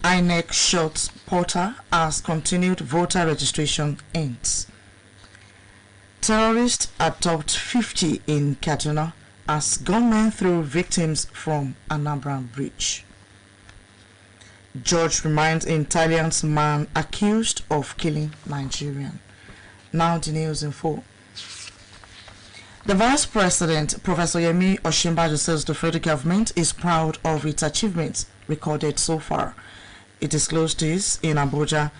INEC short portal as continued voter registration ends. Terrorists adopt 50 in Kaduna as gunmen throw victims from Anambra Bridge. Judge reminds Italian man accused of killing Nigerian. Now the news in full. The Vice President, Professor Yemi Osinbajo, says the federal government is proud of its achievements recorded so far. It disclosed this in Abuja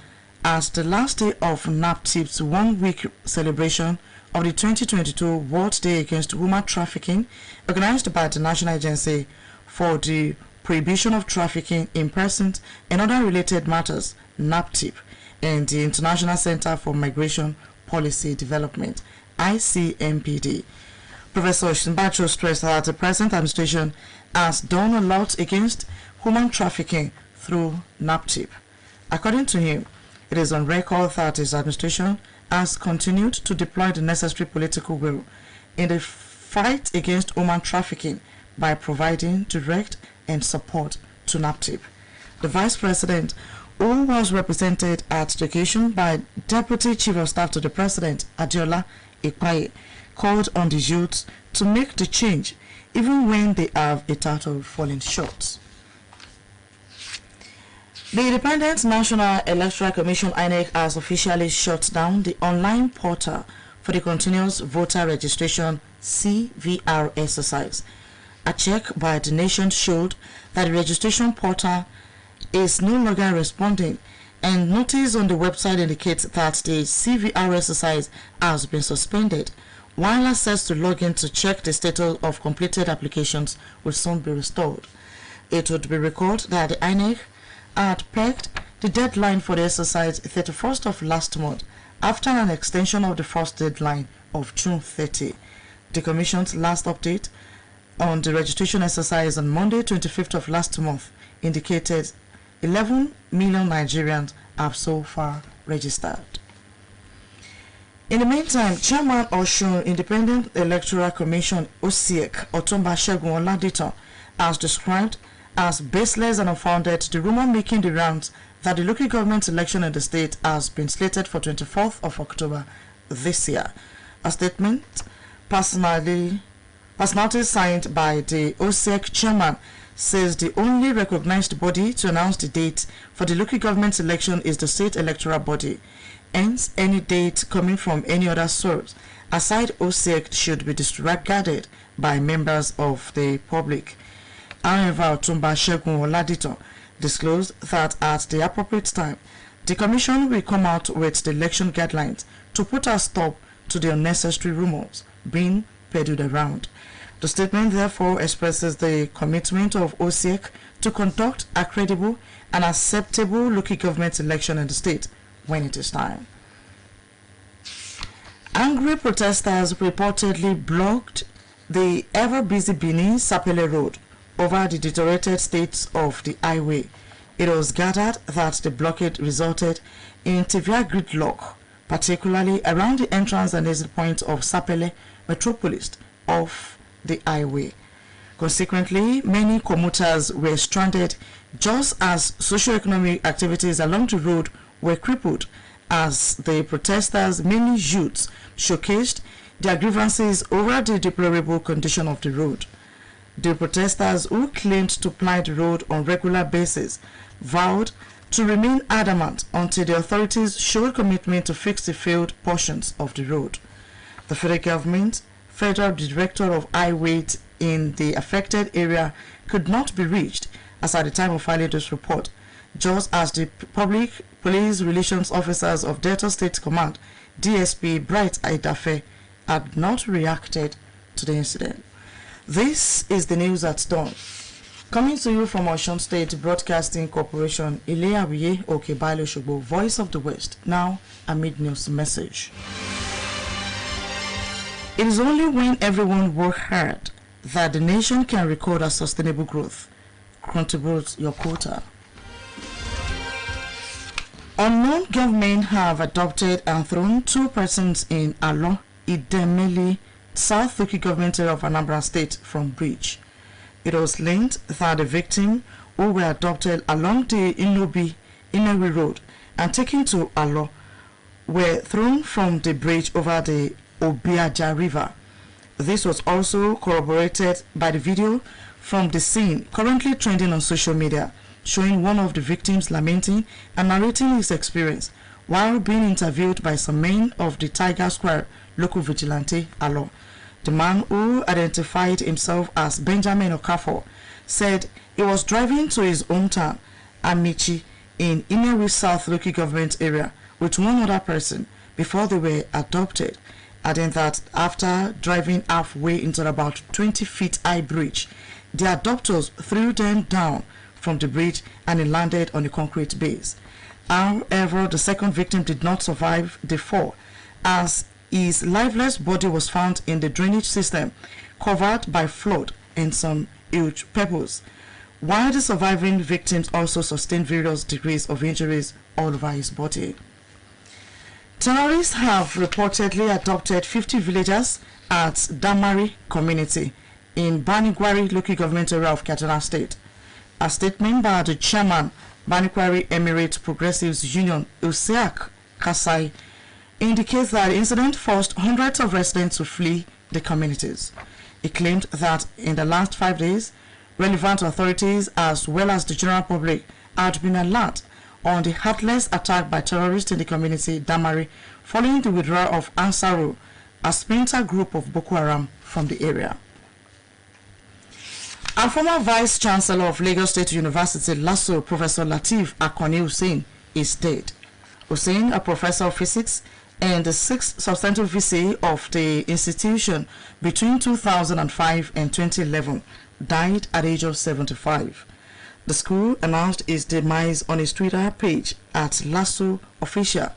as the last day of NAPTIP's one-week celebration of the 2022 World Day Against Human Trafficking, organized by the National Agency for the Prohibition of Trafficking in Persons and Other Related Matters, NAPTIP, and the International Center for Migration Policy Development, ICMPD. Professor Osinbajo stressed that the present administration has done a lot against human trafficking through NAPTIP. According to him, it is on record that his administration has continued to deploy the necessary political will in the fight against human trafficking by providing direct and support to NAPTIP. The Vice President, who was represented at the occasion by Deputy Chief of Staff to the President, Adeola Ikpaye, called on the youths to make the change even when they have a title falling short. The Independent National Electoral Commission INEC has officially shut down the online portal for the Continuous Voter Registration CVR exercise. A check by the nation showed that the registration portal is no longer responding, and notice on the website indicates that the CVR exercise has been suspended, while access to login to check the status of completed applications will soon be restored. It would be recalled that the INEC had pegged the deadline for the exercise 31st of last month after an extension of the first deadline of June 30. The Commission's last update on the registration exercise on Monday 25th of last month indicated 11 million Nigerians have so far registered. In the meantime, Chairman Osun Independent Electoral Commission (OSEC) Otumba Segun Oladiton has described as baseless and unfounded the rumor making the rounds that the local government election in the state has been slated for 24th of October this year. A statement personality signed by the OSEC chairman says the only recognized body to announce the date for the local government election is the state electoral body. Hence, any date coming from any other source aside OSEC should be disregarded by members of the public. However, Otumba Segun Oladiton disclosed that at the appropriate time, the Commission will come out with the election guidelines to put a stop to the unnecessary rumors being peddled around. The statement therefore expresses the commitment of OSEC to conduct a credible and acceptable local government election in the state when it is time. Angry protesters reportedly blocked the ever-busy Benin-Sapele Road over the deteriorated state of the highway. It was gathered that the blockade resulted in severe gridlock, particularly around the entrance and exit point of Sapele Metropolis off the highway. Consequently, many commuters were stranded just as socio-economic activities along the road were crippled as the protesters, mainly youths, showcased their grievances over the deplorable condition of the road. The protesters, who claimed to ply the road on a regular basis, vowed to remain adamant until the authorities showed commitment to fix the failed portions of the road. The federal government, Federal Director of Highways in the affected area, could not be reached as at the time of filing this report, just as the Public Police Relations Officers of Delta State Command, DSP Bright Aidafe, had not reacted to the incident. This is the news at dawn. Coming to you from Osun State Broadcasting Corporation, Ile-Awiye Okebaile Shogbo, Voice of the West. Now, a mid-news message. It is only when everyone works hard that the nation can record a sustainable growth. Contribute your quota. Unknown gunmen have adopted and thrown 2 persons in Alo, Idemili, South Local Government area of Anambra State from bridge. It was linked that the victim who were abducted along the Inewi Road and taken to Alo were thrown from the bridge over the Obiaja River. This was also corroborated by the video from the scene currently trending on social media, showing one of the victims lamenting and narrating his experience while being interviewed by some men of the Tiger Square local vigilante Alo. The man, who identified himself as Benjamin Okafor, said he was driving to his hometown, Amici, in Inewi South local government area with one other person before they were abducted, adding that after driving halfway into about 20 feet high bridge, the abductors threw them down from the bridge and he landed on a concrete base. However, the second victim did not survive the fall, as his lifeless body was found in the drainage system covered by flood and some huge pebbles, while the surviving victims also sustained various degrees of injuries all over his body. Terrorists have reportedly abducted 50 villagers at Damari community in Banigwari local government area of Kaduna State. A statement by the chairman, Banigwari Emirate Progressives Union, Usiak Kasai, indicates that the incident forced hundreds of residents to flee the communities. He claimed that in the last 5 days, relevant authorities as well as the general public had been alert on the heartless attack by terrorists in the community Damari following the withdrawal of Ansaru, a splinter group of Boko Haram, from the area. Our former Vice Chancellor of Lagos State University, LASU, Professor Lateef Akoni Hussein, is dead. Hussein, a professor of physics and the 6th substantive VC of the institution between 2005 and 2011, died at the age of 75. The school announced its demise on its Twitter page at LASU Official,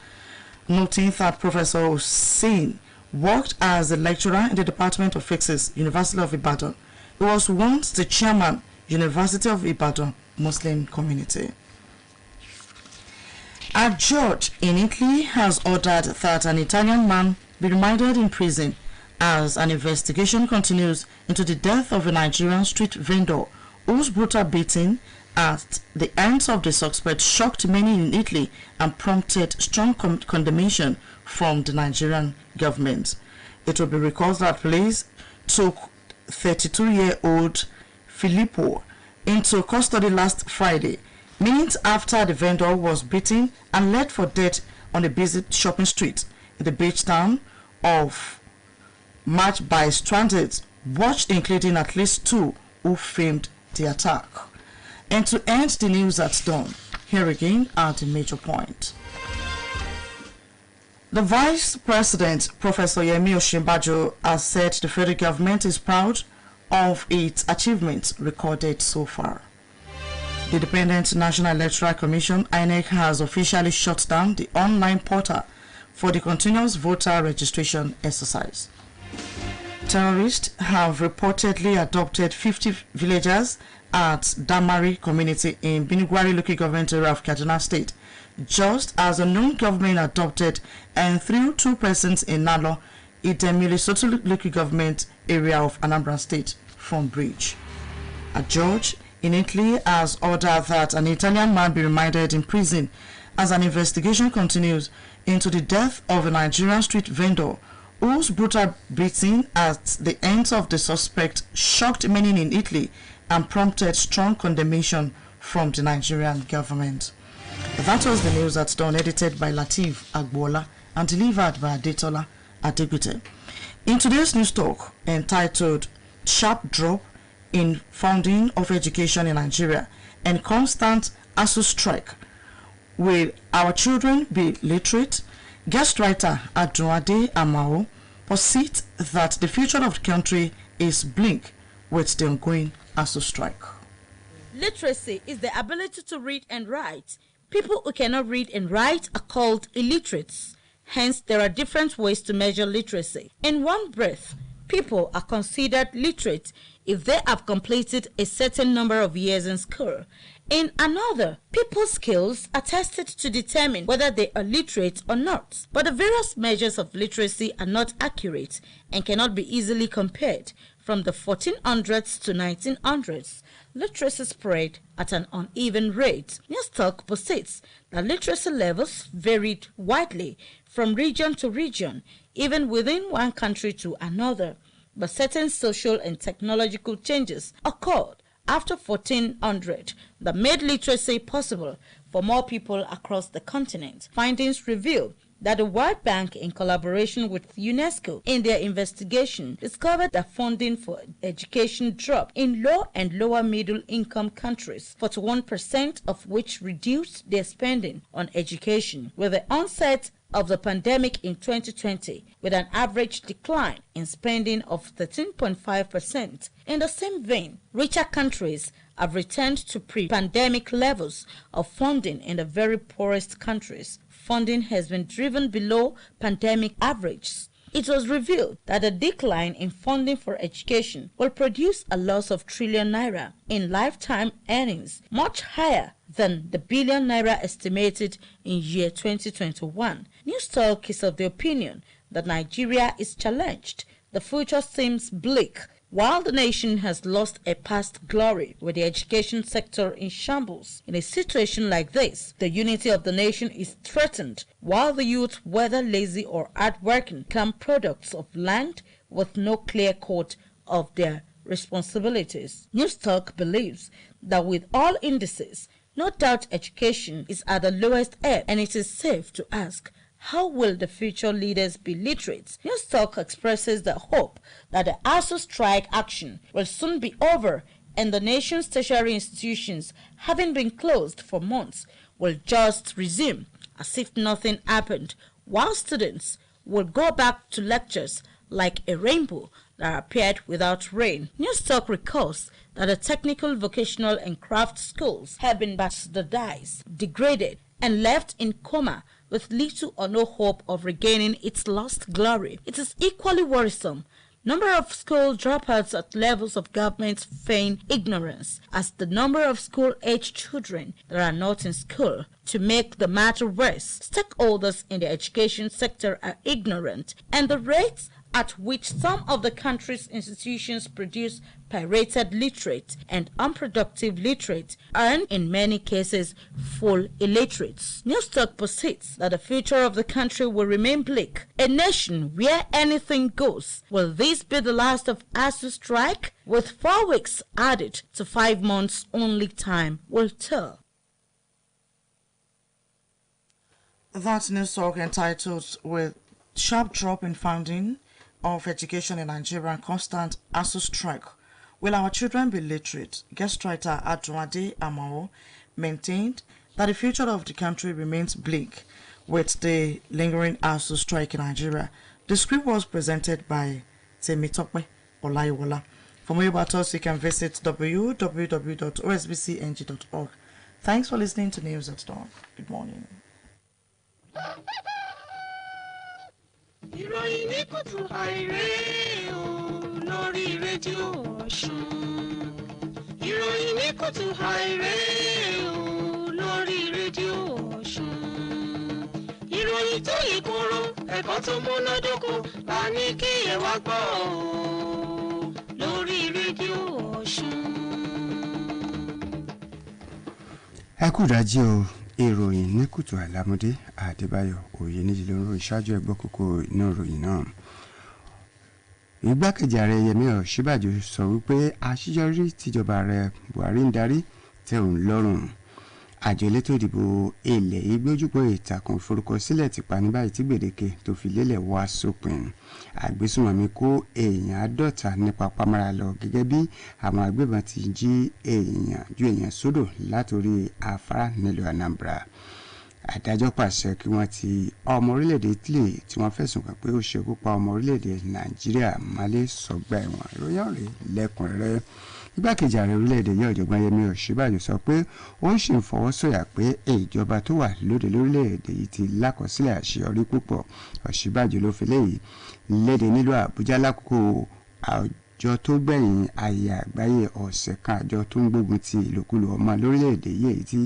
noting that Professor Hussein worked as a lecturer in the Department of Physics, University of Ibadan. He was once the chairman, University of Ibadan Muslim Community. A judge in Italy has ordered that an Italian man be remanded in prison as an investigation continues into the death of a Nigerian street vendor whose brutal beating at the hands of the suspect shocked many in Italy and prompted strong condemnation from the Nigerian government. It will be recalled that police took 32-year-old Filippo into custody last Friday, minutes after the vendor was beaten and led for dead on a busy shopping street in the beach town of March by stranded, watched including at least 2 who filmed the attack. And to end the news at dawn, here again are the major points. The Vice President, Professor Yemi Osinbajo, has said the federal government is proud of its achievements recorded so far. The Independent National Electoral Commission, INEC, has officially shut down the online portal for the continuous voter registration exercise. Terrorists have reportedly abducted 50 villagers at Damari community in Banigwari local government area of Kaduna State, just as a known government adopted and threw 2 persons in Nalo, Idemili Soto local government area of Anambra State, from bridge. A judge in Italy has ordered that an Italian man be remanded in prison as an investigation continues into the death of a Nigerian street vendor whose brutal beating at the hands of the suspect shocked many in Italy and prompted strong condemnation from the Nigerian government. That was the news at dawn, edited by Lateef Agbola and delivered by Adetola Adegbite. In today's news talk, entitled Sharp Drop in Funding of Education in Nigeria and Constant ASU Strike, Will Our Children Be Literate? Guest writer Adunade Amao posits that the future of the country is bleak with the ongoing ASU strike. Literacy is the ability to read and write. People who cannot read and write are called illiterates. Hence, there are different ways to measure literacy. In one breath, people are considered literate if they have completed a certain number of years in school. In another, people's skills are tested to determine whether they are literate or not. But the various measures of literacy are not accurate and cannot be easily compared from the 1400s to 1900s. literacy spread at an uneven rate. Newstalk posits that literacy levels varied widely from region to region, even within one country to another, but certain social and technological changes occurred after 1400 that made literacy possible for more people across the continent. Findings reveal that the World Bank, in collaboration with UNESCO in their investigation, discovered that funding for education dropped in low and lower middle income countries, 41% of which reduced their spending on education. With the onset of the pandemic in 2020, with an average decline in spending of 13.5%. In the same vein, richer countries have returned to pre-pandemic levels of funding in the very poorest countries. Funding has been driven below pandemic averages. It was revealed that a decline in funding for education will produce a loss of trillion naira in lifetime earnings, much higher than the billion naira estimated in year 2021. Newstalk is of the opinion that Nigeria is challenged. The future seems bleak. While the nation has lost a past glory with the education sector in shambles, in a situation like this, the unity of the nation is threatened, while the youth, whether lazy or hardworking, become products of land with no clear code of their responsibilities. Newstalk believes that with all indices, no doubt education is at the lowest ebb, and it is safe to ask, how will the future leaders be literate? Newstalk expresses the hope that the ASU strike action will soon be over and the nation's tertiary institutions, having been closed for months, will just resume as if nothing happened, while students will go back to lectures like a rainbow that appeared without rain. Newstalk recalls that the technical, vocational and craft schools have been bastardized, degraded and left in coma with little or no hope of regaining its lost glory. It is equally worrisome. Number of school dropouts at levels of government feign ignorance as the number of school-age children that are not in school. To make the matter worse, stakeholders in the education sector are ignorant, and the rates at which some of the country's institutions produce pirated literate and unproductive literate earn in many cases full illiterates. Newstalk posits that the future of the country will remain bleak. A nation where anything goes. Will this be the last of ASU strike? With 4 weeks added to 5 months only, time will tell. That's Newstalk entitled "With Sharp Drop in Funding of Education in Nigeria and Constant ASU Strike, Will Our Children Be Literate?" Guest writer Adwade Amao maintained that the future of the country remains bleak with the lingering ASU strike in Nigeria. The script was presented by Temitope Olayiwola. For more about us, you can visit www.osbcng.org. Thanks for listening to News at Dawn. Good morning. Ìròyìn ní kùtù àìrè o lórí rédíò Ọ̀ṣun. Ìròyìn ní kùtù àìrè o lórí rédíò Ọ̀ṣun. Ìròyìn tó yè kóró, ẹ̀kọ́ tó múnádóko la ní kí ẹ wá gbọ́ o lórí rédíò Ọ̀ṣun. Ẹ kú ìdájí o. Ìròyìn ní kùtù àlámúdé Adébáyọ̀ òye níjì ló ń ròyìn ṣáájú ẹgbọ́ kókó inú ìròyìn náà. Igbákejì ààrẹ Yẹmí Ọ̀ṣínbàjò sọ wípé àṣeyọrí tíjọba ààrẹ Buhari ń darí tẹ́ òun lọ́rùn. Àjọ elétò ìdìbò ilẹ̀ yìí gbójúpọ̀ ìtàkùn ìforúkọsílẹ̀ ti pa ní báyìí tí gbèdéke tó fi lélẹ̀ wá sópin. Àgbésùnmọ̀mí kó èèyàn 50 nípa pamọ́ra lọ gẹ́gẹ́ bí àwọn agbébọn ti jí èèyàn sódò látòrí afárá nílùú Anambra. Adájọ́ pàṣẹ kí wọ́n ti ọmọ orílẹ̀-èdè Italy tí wọ́n fẹ̀sùn kàn pé ó ṣekú pa ọmọ orílẹ̀-èdè Nàìjíríà mọ́lé sọ́gbà ẹ̀wọ̀n. Ìròyìn ọ̀rẹ́ lẹ́kùnrẹ́rẹ́. Igbákejì ààrẹ orílẹ̀-èdè yìí ọ̀jọ̀gbọ́n Yẹmí Ọ̀ṣínbàjò sọ pé ó ń ṣe ìfọwọ́sọ̀yà pé ìjọba tó wà lóde lórílẹ̀-èdè yìí ti lákọsílẹ̀ àṣeyọrí púpọ̀. Ọ̀ṣínbàjò ló fi léyìí léde nílùú Àbújá lákòókò àjọ tó gbẹ̀yìn ayé àgbáyé ọ̀sẹ̀ kan àjọ tó ń gbógun ti ìlòkulò ọmọ lórílẹ̀‐èdè yìí èyí tí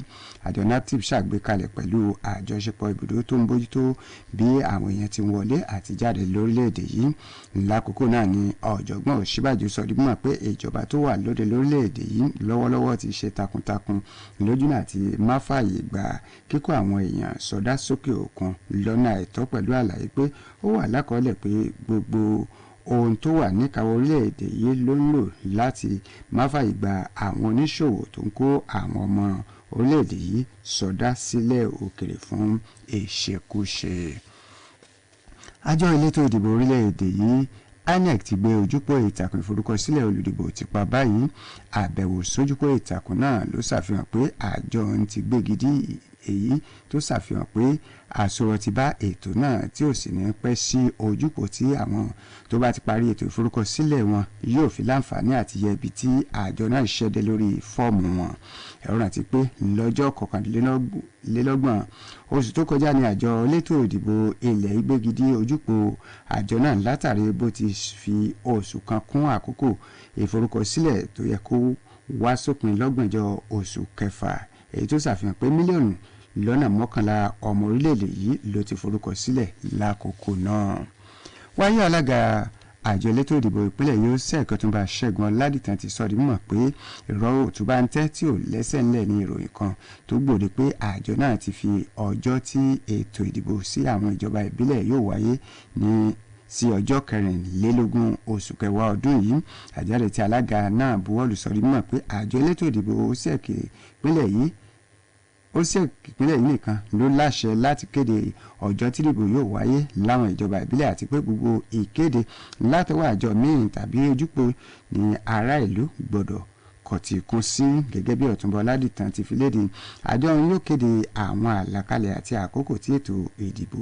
àjọ naptip ṣàgbékalẹ̀ pẹ̀lú àjọṣepọ̀ ibùdó tó ń bójútó bí àwọn èèyàn ti wọlé àti jáde lórílẹ̀‐èdè yìí. Lákòókò náà ni ọ̀jọ̀gbọ́n Ọ̀ṣínbàjò sọ di mímọ̀ pé ìjọba tó wà lóde lórílẹ̀‐èdè yìí lọ́wọ́lọ́wọ́ ti ṣe takuntakun lójúnà àti má fààyè gba kíkó àwọn èèyàn sọdá sókè òkun lọ́nà àìtọ́ pẹ̀lú àlàyé pé ó wà lákọọ́lẹ̀ pé gbogbo ohun tó wà níkàáwọ́ orílẹ̀-èdè yìí ló ń lò láti má fààyè gba àwọn oníṣòwò tó ń kó àwọn ọmọ orílẹ̀-èdè yìí sọdá sílẹ̀ òkèrè fún ìṣekúṣe. Àjọ elétò ìdìbò orílẹ̀-èdè yìí INEC ti gbé ojúpọ̀ ìtàkùn ìforúkọsílẹ̀ olùdìbò ti pa báyìí. Àbẹ̀wò sójúpọ̀ ìtàkùn náà ló ṣàfihàn pé àjọ ń ti gbégi dí èyí tó ṣàfihàn pé àsọ̀rọ̀ ti bá ètò náà tí ò sì ní pẹ́ sí ojúpọ̀ tí àwọn tó bá ti parí ètò ìforúkọsílẹ̀ wọn yóò fi láǹfààní àti yẹ ibi tí àjọ náà ṣẹ́dẹ̀ lórí fọ́ọ̀mù wọn. Ẹ rántí pé lọ́jọ́ 29 oṣù tó kọjá ní àjọ elétò ìdìbò ilẹ̀ ìgbégidí ojúpọ̀ àjọ náà látàrí bó ti fi oṣù kan kún àkókò ìforúkọsílẹ̀ tó yẹ kó wá sópin lọ́gbọ̀njọ́ oṣù kẹfà, èyí tó ṣàfihàn pé mílíọ̀nù lọ́nà 11 ọmọ orílẹ̀-èdè yìí ló ti forúkọ sílẹ̀ lákòókò náà. Wáyé alága àjọ elétò ìdìbò ìpínlẹ̀ yóò Ọ̀túnba Ṣẹ́gun Ọládìtàn ti sọ di mímọ̀ pé ìrọ̀ òtúbá ń tẹ́ tí ò lẹ́sẹ̀ ńlẹ̀ ní ìròyìn kan tó gbòde pé àjọ náà ti fi ọjọ́ tí ètò ìdìbò sí àwọn ìjọba ìbílẹ̀ yóò wáyé sí ọjọ́ 24 oṣù kẹwàá ọdún yìí. Àjáde tí alága náà buwọ́lù sọ di mímọ̀ pé àjọ elétò ìdìbò OSBC ìpínlẹ̀ yìí nìkan ló láṣẹ láti kéde ọjọ́ tí ìdìbò yóò wáyé láwọn ìjọba ìbílẹ̀ àti pé gbogbo ìkéde látọwọ́ àjọ míì tàbí ojúpọ̀ ní ará ìlú gbọ́dọ̀ kọ̀tìkún sí. Gẹ́gẹ́ bí Ọ̀túnba Ọládìtàn ti fi léde, àjọ yóò kéde àwọn àlàkalẹ̀ àti àkókò tí ètò ìdìbò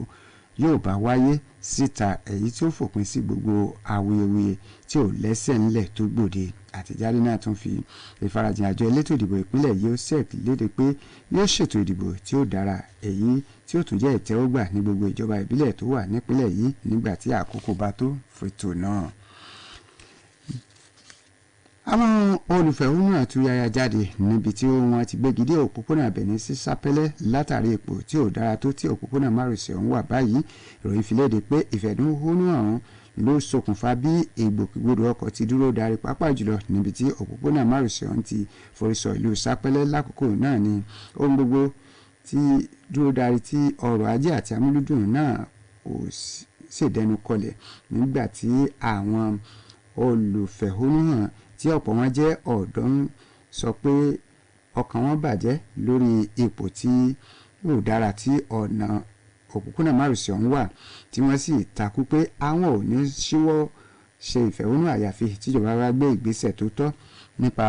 yóò bá wáyé síta, èyí tí ó fòpin sí gbogbo awuyewuye tí ò lẹ́sẹ̀ ńlẹ̀ tó gbòde. Àtẹ̀jáde náà tún fi ìfarajìn àjọ elétò ìdìbò ìpínlẹ̀ yóò léde pé yóò ṣètò ìdìbò tí ó dára, èyí tí ó tún jẹ́ ìtẹ́wọ́gbà ní gbogbo ìjọba ìbílẹ̀ tó wà nípínlẹ̀ yìí nígbà tí àkókò bá tó fètò náà. Àwọn olùfẹ̀hónúhàn tún yára jáde níbi tí wọ́n ti gbégi dé òpópónà Benin sí Sápẹ́lẹ́ látàrí ipò tí ò dára tó tí òpópónà márosẹ̀ ọ̀hún wà báyìí. Ìròyìn fi léde pé ìfẹ̀hónúhàn ọ̀hún ló ṣokùnfà bí ìgbòkègbodò ọkọ̀ ti dúró darí pàápàá jùlọ níbi tí òpópónà márosẹ̀ ọ̀hún ti forí sọ ìlú Sápẹ́lẹ́. Lákòókò náà ni ohun gbogbo tí dúró darí tí ọrọ̀ ajé àti amúlùdùn náà kò ṣèdẹnu kọlẹ̀ nígbà tí àwọn olùfẹ̀hónúhàn tí ọ̀pọ̀ wọn jẹ́ ọ̀dọ́ ń sọ pé ọkàn wọn bàjẹ́ lórí ipò tí yóò dára tí ọ̀nà òpópónà márosẹ̀ ọ̀hún wà, tí wọ́n sì takú pé àwọn ò ní ṣíwọ́ ṣe ìfẹ̀hónú àyàfi tíjọba bá gbé ìgbésẹ̀ tó tọ́ nípa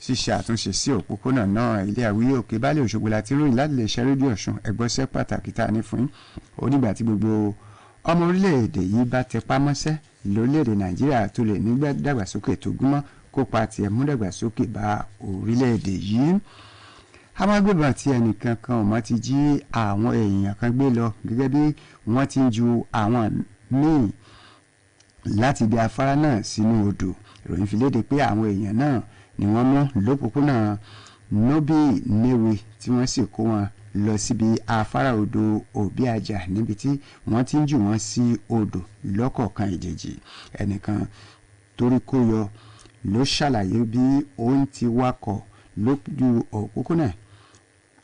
ṣíṣe àtúnṣe sí òpópónà náà. Ilé àwíyé òkè Baálé Òṣogbo láti ròyìn láti lè ṣe rédíò Ọ̀ṣun. ẹgbọ́sẹ́ pàtàkì tá a ní fún yín. Ó nígbà tí gbogbo ọmọ orílẹ̀-èdè yìí bá tẹpá mọ́ṣẹ́ lórílẹ̀-èdè Nàìjíríà tó lè ní dàgbàsókè tó gúnmọ́ kópa tiẹ̀ mú dàgbàsókè bá orílẹ̀-èdè yìí. Àwọn agbébọn àti ẹnìkan kan ò mọ̀ ti jí àwọn èèyàn kan gbé lọ gẹ́gẹ́ bí wọ́n ti ń ju àwọn míì láti gbé afárá náà sínú odò. Ìròyìn fi léde pé àwọn èèyàn náà ni wọ́n mú lópòpónà Nobi Newe tí wọ́n sì kó wọn lọ síbi afárá odò Òbíàjà níbi tí wọ́n ti ń jù wọ́n sí odò lọ́kọ̀ọ̀kan ìjèjì. Ẹnìkan torí kó yọ ló ṣàlàyé bí òun ti wakọ̀ lójú òpópónà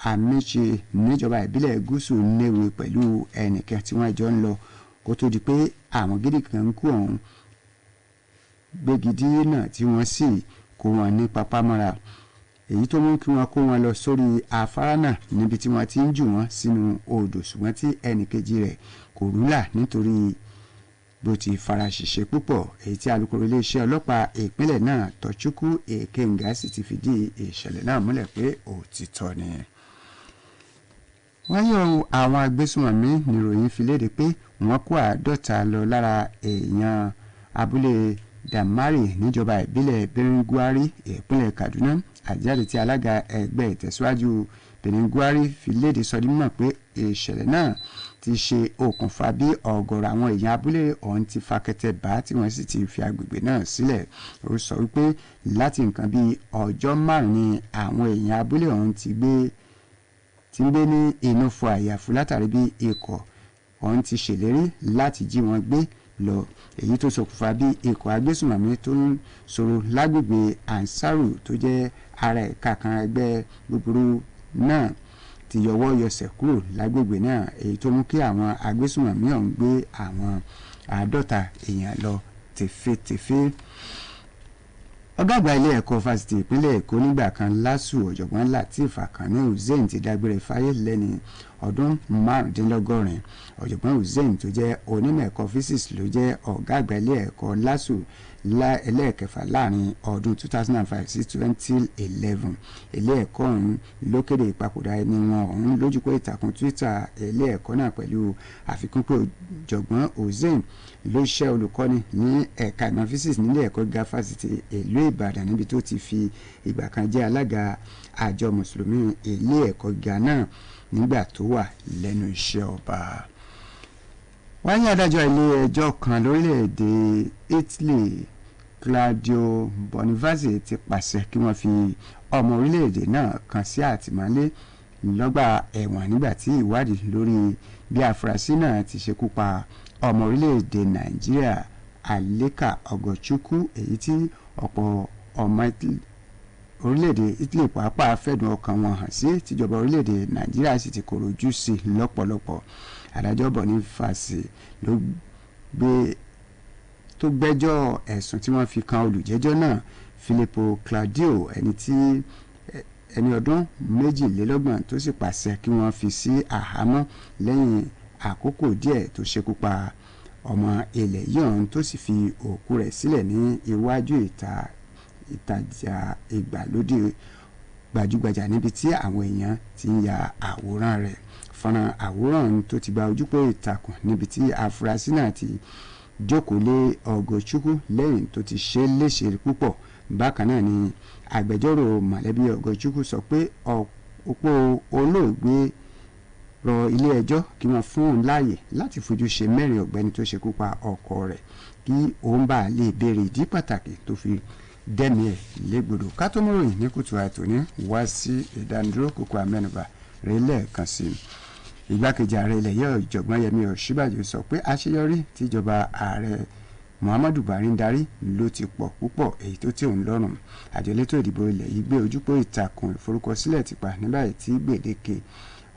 Àmẹ́ṣe níjọba ìbílẹ̀ gúúsù Newe pẹ̀lú ẹnìkan tí wọ́n jọ ń lọ kó tó di pé àwọn gidi kan ń kó ọ̀hún gbégidí náà tí wọ́n sì kó wọn ní papámọ́ra, èyí tó mú kí wọ́n kó wọn lọ sórí afárá náà níbi tí wọ́n ti ń jù wọ́n sínú odò, ṣùgbọ́n tí ẹnìkejì rẹ̀ kò rúlà nítorí bó ti fara ṣìṣe púpọ̀. Èyí tí alukoro iléeṣẹ́ ọlọ́pàá ìpínlẹ̀ náà Tọ́chukwu Èkéǹgà sì ti fìdí ìṣẹ̀lẹ̀ náà múlẹ̀ pé òtítọ́ ni. Wọ́n yọ àwọn agbésùnmọ̀mí níròyìn fi léde pé wọ́n kó 50 lọ lára èèyàn abúlé Damari níjọba ìbílẹ̀ Beringwari ìpínlẹ̀ Kaduna. Àjáde tí alága ẹgbẹ́ ìtẹ̀síwájú Beniguari fi léde sọ di mímọ̀ pé ìṣẹ̀lẹ̀ náà ti ṣe okùnfà bí ọ̀gọ̀rọ̀ àwọn èèyàn abúlé ọ̀hún ti fa kẹtẹ bá tí wọ́n sì ti fi agbègbè náà sílẹ̀. Ó sọ wípé láti nǹkan bí ọjọ́ 5 ni àwọn èèyàn abúlé ọ̀hún ti ń gbé ní inú fún àyàfu látàrí bí ikọ̀ ọ̀hún ti ṣèlérí láti jí wọn gbé lọ, èyí tó ṣokùnfà bí ikọ̀ agbésùnmọ̀mí tó ń sọ̀rọ̀ lágbègbè Ansaru tó jẹ́ ara ẹ̀ka kan ẹgbẹ́ búburú náà ti yọwọ́ yọsẹ̀ kúrò lágbègbè náà, èyí tó mú kí àwọn agbésùnmọ̀mí ọ̀hún gbé àwọn 50 èèyàn lọ tẹ̀fẹ́tẹ̀fẹ́. Ọ̀gá àgbà ilé ẹ̀kọ́ fásitì ìpínlẹ̀ Èkó nígbà kan LASU ọ̀jọ̀gbọ́n Lateef Akànní Hussein ti dágbére fáyé lẹ́ni ọdún 75. Ọ̀jọ̀gbọ́n Hussein tó jẹ́ onímọ̀ ẹ̀kọ́ physics ló jẹ́ ọ̀gá àgbà ilé ẹ̀kọ́ LASU ẹlẹ́ẹ̀kẹfà láàrin ọdún 2005 sí 2011. Ilé ẹ̀kọ́ ọ̀hún ló kéde ìpapòdà ẹni wọn ọ̀hún lójúpọ̀ ìtàkùn Twitter ilé ẹ̀kọ́ náà pẹ̀lú àfikún pé ọ̀jọ̀gbọ́n Hussein ló ṣiṣẹ́ olùkọ́ni ní ẹ̀ka ìmọ̀ physics nílé ẹ̀kọ́ gíga fásitì ìlú Ìbàdàn níbi tó ti fi ìgbà kan jẹ́ alága àjọ mùsùlùmí ilé ẹ̀kọ́ gíga náà nígbà tó wà lẹ́nu iṣẹ́ ọba. Wáyé adájọ́ ilé ẹjọ́ kan lórílẹ̀‐èdè Italy Claudio Bonifazi ti pàṣẹ kí wọ́n fi ọmọ orílẹ̀‐èdè náà kan sí àtìmọ́lé lọ́gbà ẹ̀wọ̀n nígbà tí ìwádìí lórí bí afurasí náà ti ṣekú pa ọmọ orílẹ̀‐èdè Nàìjíríà Aleka Ogochukwu, èyí tí ọ̀pọ̀ ọmọ orílẹ̀‐èdè Italy pàápàá fẹ̀dùn ọkàn wọn hàn sí tíjọba orílẹ̀‐èdè Nàìjíríà sì ti kọ̀rọ̀jú sí lọ́pọ̀lọpọ̀. Adájọ́ Boniface tó gbẹ́jọ́ ẹ̀sùn tí wọ́n fi kan olùjẹ́jọ́ náà Filippo Claudio ẹni ọdún 22 tó sì pàṣẹ kí wọ́n fi sí àhámọ́ lẹ́yìn àkókò díẹ̀ tó ṣekú pa ọmọ ilẹ̀ yìí ọ̀hún tó sì fi òkú rẹ̀ sílẹ̀ ní iwájú ìtajà ìgbàlódé gbajúgbajà níbi tí àwọn èèyàn ti ń ya àwòrán rẹ̀. Fọ́nrán àwòrán tó ti gba ojúpọ̀ ìtàkùn níbi tí afurasí náà ti jókòó lé Ogochukwu lẹ́yìn tó ti ṣe léṣe púpọ̀. Bákan náà ni agbẹjọ́rò mọ̀lẹ́bí Ogochukwu sọ pé òpó olóògbé rọ ilé ẹjọ́ kí wọ́n fún un láàyè láti fojú ṣe mẹ́rin ọ̀gbẹ́ni tó ṣekú pa ọkọ rẹ̀ kí òun bá lè béèrè ìdí pàtàkì tó fi dẹ́mi ẹ̀ légbodò. Ká tó mọ́ròyìn ní kùtù àìtòní wá sí ìdánidúró kókó amẹ́nubà rẹ̀ lẹ́ẹ̀kan sí i. Igbákejì ààrẹ ilẹ̀ yìí ọ̀jọ̀gbọ́n Yẹmí Ọ̀ṣínbàjò sọ pé àṣeyọrí tíjọba ààrẹ Muhammadu Buhari ń darí ló ti pọ̀ púpọ̀, èyí tó tẹ́ òun lọ́rùn. Àjọ elétò ìdìbò ilẹ̀ yìí gbé ojúpọ̀ ìtàkùn ìforúkọsílẹ̀ ti pa ní báyìí tí gbèdéke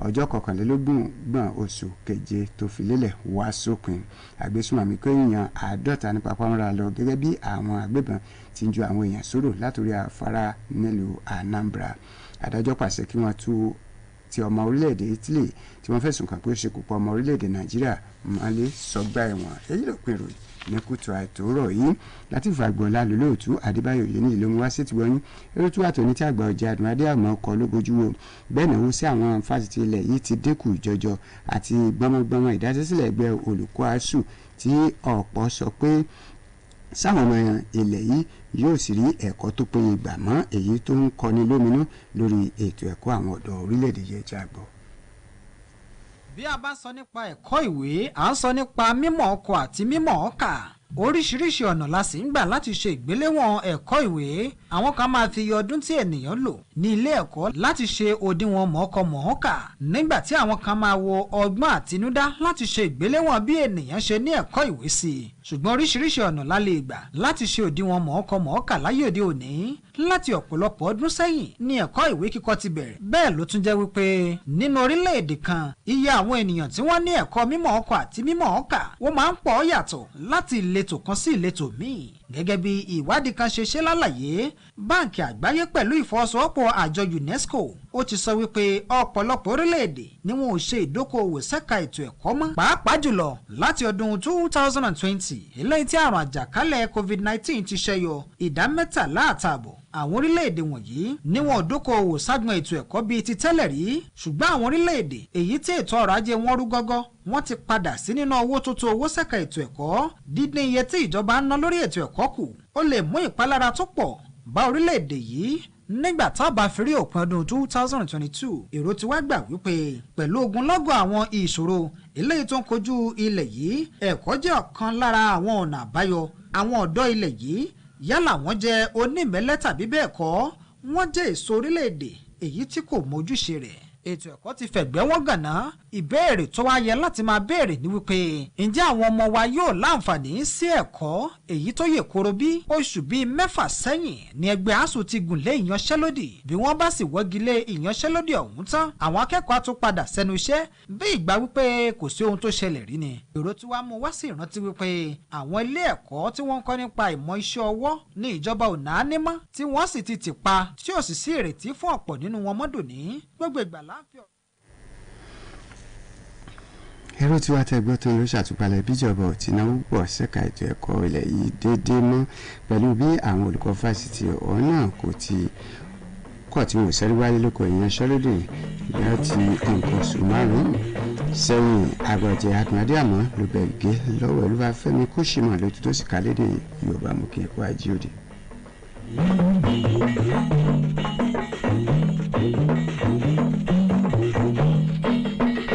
ọjọ́ 21 oṣù keje tó fi lélẹ̀ wá sópin. Agbésùnmọ̀mí kó èèyàn 50 ní Papamọ́ra lọ gẹ́gẹ́ bí àwọn agbébọn ti ń ju àwọn èèyàn sóró látòrí afárá nílùú Anambra. Adájọ́ pàṣẹ kí wọ́n tú ti ọmọ orílẹ̀-èdè Italy tí wọ́n fẹ̀sùn kàn pé ó ṣekú pa ọmọ orílẹ̀-èdè Nàìjíríà mọ́lé sọ́gbà ẹ̀wọ̀n. Èyí ló pinnu ní kùtù àìtòrọ̀ yìí láti fàgbọ́lá lólóòtú Adébáyọ̀ yìí ní ìlú wá sí tiwọ́yìn eré tó wà tó ní tí àgbà ọjà àdùnmádé àmọ́ ọkọ̀ lógójú wo bẹ́ẹ̀ náà sí àwọn fásitì ilẹ̀ yìí ti dínkù jọjọ àti gbọmọgbọmọ ìdásílẹ̀ ẹgbẹ́ olùkọ́ ASUU tí ọ̀pọ̀ sọ pé sáwọn ọmọ ilẹ̀ yìí yóò sì rí ẹ̀kọ́ tó péye gbà mọ́ èyí tó ń kọni lóminú lórí ètò ẹ̀kọ́ àwọn ọ̀dọ́ orílẹ̀-èdè yẹn jágbọ́. Bí a bá sọ nípa ẹ̀kọ́ ìwé, à ń sọ nípa mímọ̀ ọkọ àti mímọ̀ ọkà. Oríṣiríṣi ọ̀nà la sì ń gbà láti ṣe ìgbéléwọ̀n ẹ̀kọ́ ìwé. Àwọn kan máa fi ọdún tí ènìyàn lò ní ilé ẹ̀kọ́ láti ṣe òdiwọ̀n mọ̀ọ́kọ mọ̀ọ́kà, nígbà tí àwọn kan máa wo ọgbọ́n àtinúdá láti ṣe ìgbéléwọ̀n bí ènìyàn ṣe ní ẹ̀kọ́ ìwé sí i. Ṣùgbọ́n oríṣiríṣi ọ̀nà la lè gbà láti ṣe òdiwọ̀n mọ̀ọ́kọ mọ̀ọ́kà láyé òde òní. Láti ọ̀pọ̀lọpọ̀ ọdún sẹ́yìn ni ẹ̀kọ́ ìwé kíkọ́ ti bẹ̀rẹ̀. Bẹ́ẹ̀ ló tún jẹ́ wípé nínú orílẹ̀-èdè kan iye àwọn ènìyàn tí wọ́n ní ẹ̀kọ́ mímọ̀ ọkọ àti mímọ̀ ọkà wọ́n máa ń pọ̀ yàtọ̀ láti ìletò kan sí ìletò míì. Gẹ́gẹ́ bí ìwádìí kan ṣe ṣe lálàyé, Báǹkì Àgbáyé pẹ̀lú ìfọwọ́sowọ́pọ̀ àjọ UNESCO ó ti sọ wípé ọ̀pọ̀lọpọ̀ orílẹ̀-èdè ni wọn ò ṣe ìdókòwò ṣẹ́ka ètò ẹ̀kọ́ mọ́, pàápàá jùlọ láti ọdún 2020 eléyìí tí àrùn àjàkálẹ̀ COVID-19 ti ṣẹyọ. Ìdá 13.5 àwọn orílẹ̀-èdè wọ̀nyí ní wọn ò dókòwò ságbọn ètò ẹ̀kọ́ bíi ti tẹ́lẹ̀ rí, ṣùgbọ́n àwọn orílẹ̀-èdè èyí tí ètò ọrọ̀ ajé wọn rú gọ́gọ́ wọ́n ti padà sí nínú owó tó tó owó ṣẹ́ka ètò ẹ̀kọ́. Dídín iye tí ìjọba ń ná lórí ètò ẹ̀kọ́ kù ó lè mú ìpalára tó pọ̀ bá orílẹ̀-èdè yìí nígbà tá a bá fi rí òpin ọdún 2022 èrò ti wá gbà wípé pẹ̀lú ogunlọ́gọ̀ àwọn ìṣòro eléyìí tó ń kojú ilẹ̀ yìí ẹ̀kọ́ jẹ́ ọ̀kan lára àwọn ọ̀nà àbáyọ àwọn ọ̀dọ́ ilẹ̀ yìí yálà wọ́n jẹ́ onímẹ̀lẹ́ tàbí bẹ́ẹ̀ kọ́ wọ́n jẹ́ èso orílẹ̀-èdè èyí tí kò mójúṣe rẹ̀ ètò ẹ̀kọ́ ti fẹ̀gbẹ́ wọ́n gànà ìbéèrè tó wá yẹ láti máa béèrè ní wípé ǹjẹ́ àwọn ọmọ wa yóò láǹfààní sí ẹ̀kọ́ èyí tó yè koro bí oṣù bíi 6 sẹ́yìn ní ẹgbẹ́ ASUU ti gùn lé ìyanṣẹ́lódì bí wọ́n bá sì wọ́gi lé ìyanṣẹ́lódì ọ̀hún tán àwọn akẹ́kọ̀ọ́ á tún padà sẹ́nu iṣẹ́ bí ìgbà wípé kò sí ohun tó ṣẹlẹ̀ rí ni èrò tí wàá mú wá sí ìrántí wípé àwọn ilé ẹ̀kọ́ tí wọ́n ń kọ́ nípa ìmọ̀ iṣẹ́ ọwọ́ ní ìjọba ò náání mọ́ tí wọ́n sì ti tì pa tí ò sì sí ìrètí fún ọ̀pọ̀ nínú wọn mọ́dò ní gbogbo ìgbà láàfin. ẹ̀rọ tí wàá tẹ́gbọ́ tó ń lọ ṣàtúpalẹ̀ bíjọba ò ti náwó pọ̀ ṣẹ́ka ètò ẹ̀kọ́ ilẹ̀ yìí déédéé mọ́ pẹ̀lú bí àwọn olùkọ́ fásitì ọ̀hún náà kò ti kọ̀ tí wọ́n sẹ́rí wálé lóko ìyanṣẹ́lódì ìyá ti nǹkan oṣù márùn-ún sẹ́yìn agbọ̀jẹ̀ akínadé àmọ́ ló bẹ̀rù gé lọ́wọ́ Olúwafẹ́mi Kúṣìmọ̀ lótú tó sì ká lédè Yorùbá mú kí ẹ̀kọ́ ajíòde.